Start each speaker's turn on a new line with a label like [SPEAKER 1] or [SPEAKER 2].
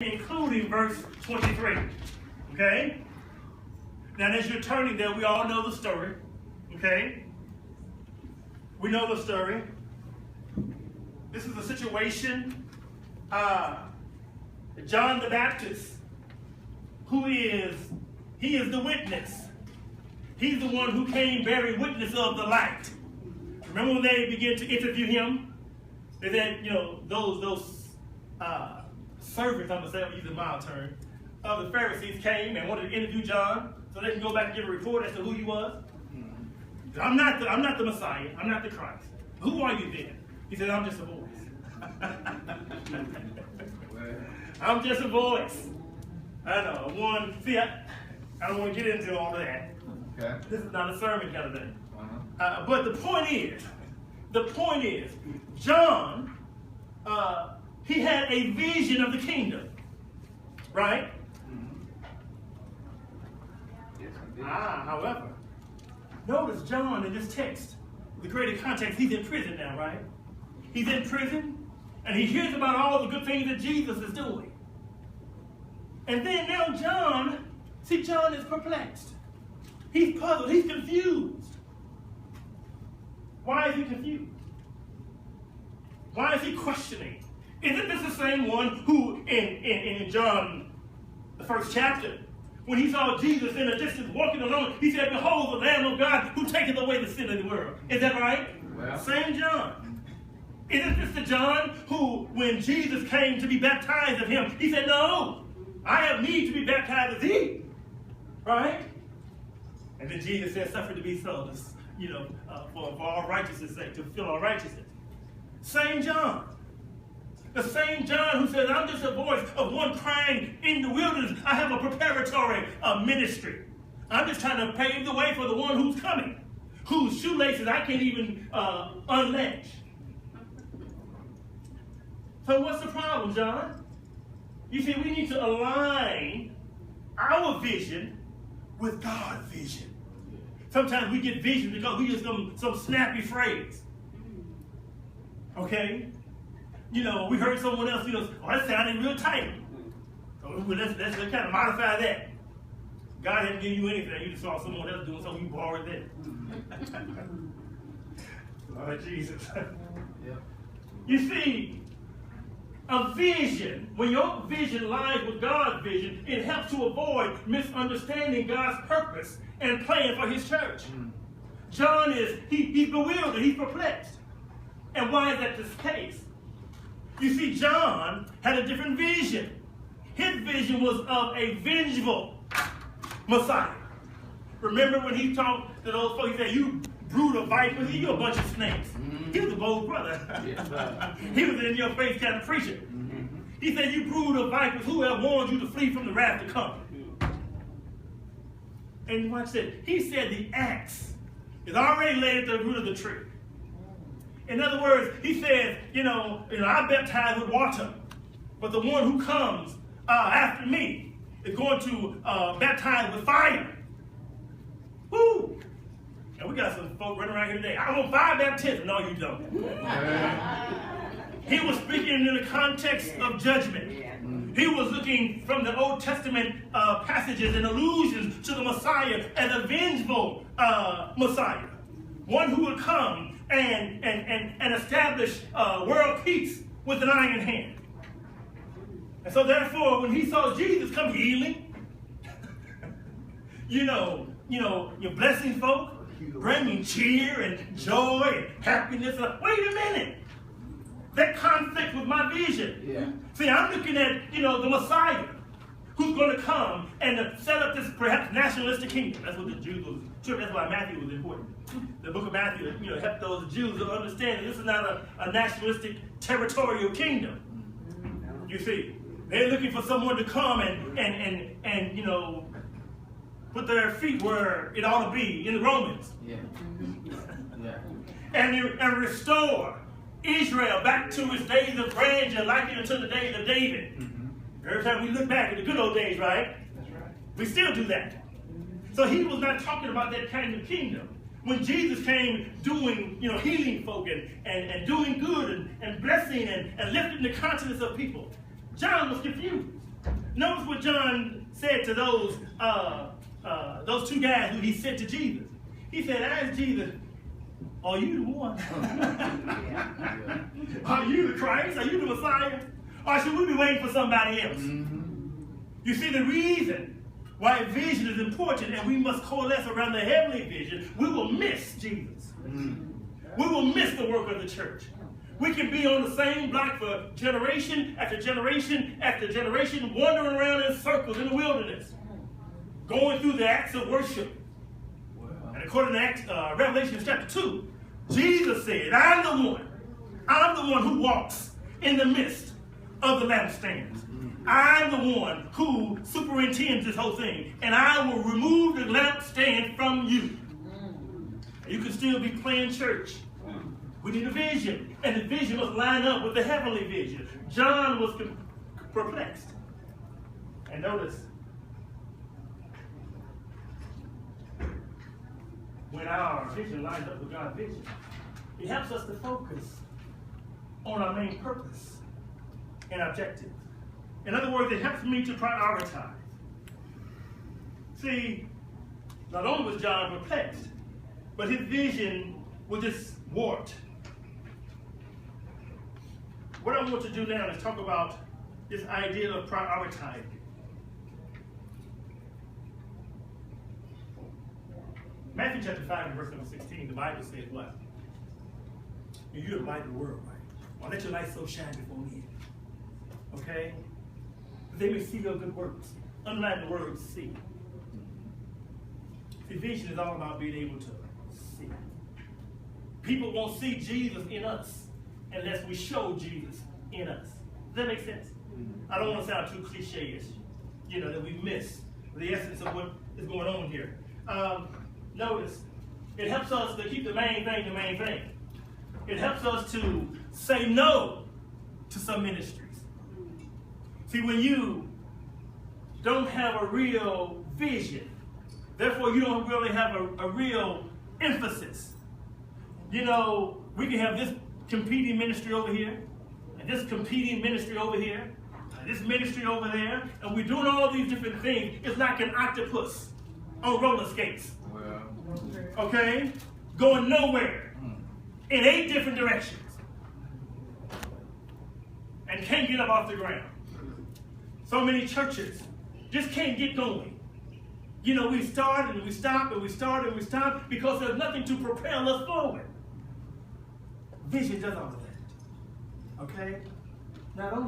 [SPEAKER 1] including verse 23. Okay? Now, as you're turning there, we all know the story. Okay? We know the story. This is a situation. John the Baptist, he is the witness. He's the one who came bearing witness of the light. Remember when they began to interview him? They said, those servants, I'm going to say, I'm using my term, of the Pharisees came and wanted to interview John so they can go back and give a report as to who he was. I'm not the Messiah. I'm not the Christ. Who are you then? He said, I'm just a voice. I'm just a voice. I know. I don't want to get into all of that. Okay. This is not a sermon kind of thing. But the point is, John, he had a vision of the kingdom, right?
[SPEAKER 2] Yes,
[SPEAKER 1] However, notice John in this text, the greater context, he's in prison now, right? He's in prison, and he hears about all the good things that Jesus is doing. And then now John is perplexed. He's puzzled. He's confused. Why is he confused? Why is he questioning? Isn't this the same one who, in John, the first chapter, when he saw Jesus in a distance walking alone, he said, "Behold, the Lamb of God who taketh away the sin of the world." Is that right? Well, same John. Isn't this the John who, when Jesus came to be baptized of him, he said, "No, I have need to be baptized of thee." Right? And then Jesus said, "Suffer to be so, for all righteousness' sake, to fulfill all righteousness." Same John. The same John who says, "I'm just a voice of one crying in the wilderness. I have a preparatory ministry. I'm just trying to pave the way for the one who's coming, whose shoelaces I can't even unlatch." So what's the problem, John? You see, we need to align our vision with God's vision. Sometimes we get vision because we use some snappy phrase. Okay? We heard someone else, that sounded real tight. So let's kind of modify that. God didn't give you anything. You just saw someone else doing something, you borrowed that. Lord Jesus. Yeah. You see, a vision, when your vision lies with God's vision, it helps to avoid misunderstanding God's purpose and plan for his church. John he's bewildered, he's perplexed. And why is that the case? You see, John had a different vision. His vision was of a vengeful Messiah. Remember when he talked to those folks, he said, "You brood of vipers, you a bunch of snakes." He was a bold brother. He was an in-your-face kind of preacher. He said, "You brood of vipers, who have warned you to flee from the wrath to come?" And watch this. He said the axe is already laid at the root of the tree. In other words, he says, I baptize with water, but the one who comes after me is going to baptize with fire. Woo! And we got some folk running around here today. "I want fire baptism." No, you don't. He was speaking in the context of judgment. He was looking from the Old Testament passages and allusions to the Messiah as a vengeful Messiah. One who would come and establish world peace with an iron hand. And so therefore, when he saw Jesus come healing, you're blessing folk, bringing cheer and joy and happiness. Wait a minute. That conflicts with my vision. Yeah. See, I'm looking at, the Messiah who's going to come and set up this perhaps nationalistic kingdom. That's what the Jews was. Sure, that's why Matthew was important. The book of Matthew, helped those Jews to understand that this is not a nationalistic territorial kingdom. You see, they're looking for someone to come and put their feet where it ought to be in the Romans. Yeah. And restore Israel back to its days of grandeur, like it until the days of David. Every time we look back at the good old days, right? That's right. We still do that. So he was not talking about that kind of kingdom. When Jesus came doing, healing folk and doing good and blessing and lifting the conscience of people, John was confused. Notice what John said to those two guys who he sent to Jesus. He said, I asked Jesus, are you the one? Are you the Christ? Are you the Messiah? Or should we be waiting for somebody else? You see, the reason why vision is important and we must coalesce around the heavenly vision, we will miss Jesus. We will miss the work of the church. We can be on the same block for generation after generation after generation, wandering around in circles in the wilderness, going through the acts of worship. And according to Revelation chapter 2, Jesus said, I'm the one who walks in the midst of the lampstands. I'm the one who superintends this whole thing. And I will remove the lampstand from you. You can still be playing church. We need a vision. And the vision must line up with the heavenly vision. John was perplexed. And notice, when our vision lines up with God's vision, it helps us to focus on our main purpose and objective. In other words, it helps me to prioritize. See, not only was John perplexed, but his vision was just warped. What I want to do now is talk about this idea of prioritizing. Matthew chapter 5 and verse number 16, the Bible says what? You're the light of the world, right? Well, let your light so shine before men. Okay? They may see your good works. Underline the word see. See, vision is all about being able to see. People won't see Jesus in us unless we show Jesus in us. Does that make sense? I don't want to sound too cliche-ish, that we miss the essence of what is going on here. Notice, it helps us to keep the main thing the main thing. It helps us to say no to some ministries. See, when you don't have a real vision, therefore you don't really have a real emphasis. We can have this competing ministry over here, and this competing ministry over here, and this ministry over there, and we're doing all these different things. It's like an octopus on roller skates. Okay? Going nowhere in 8 different directions. And can't get up off the ground. So many churches just can't get going. We start and we stop and we start and we stop because there's nothing to propel us forward. Vision does all of that. Okay? Not only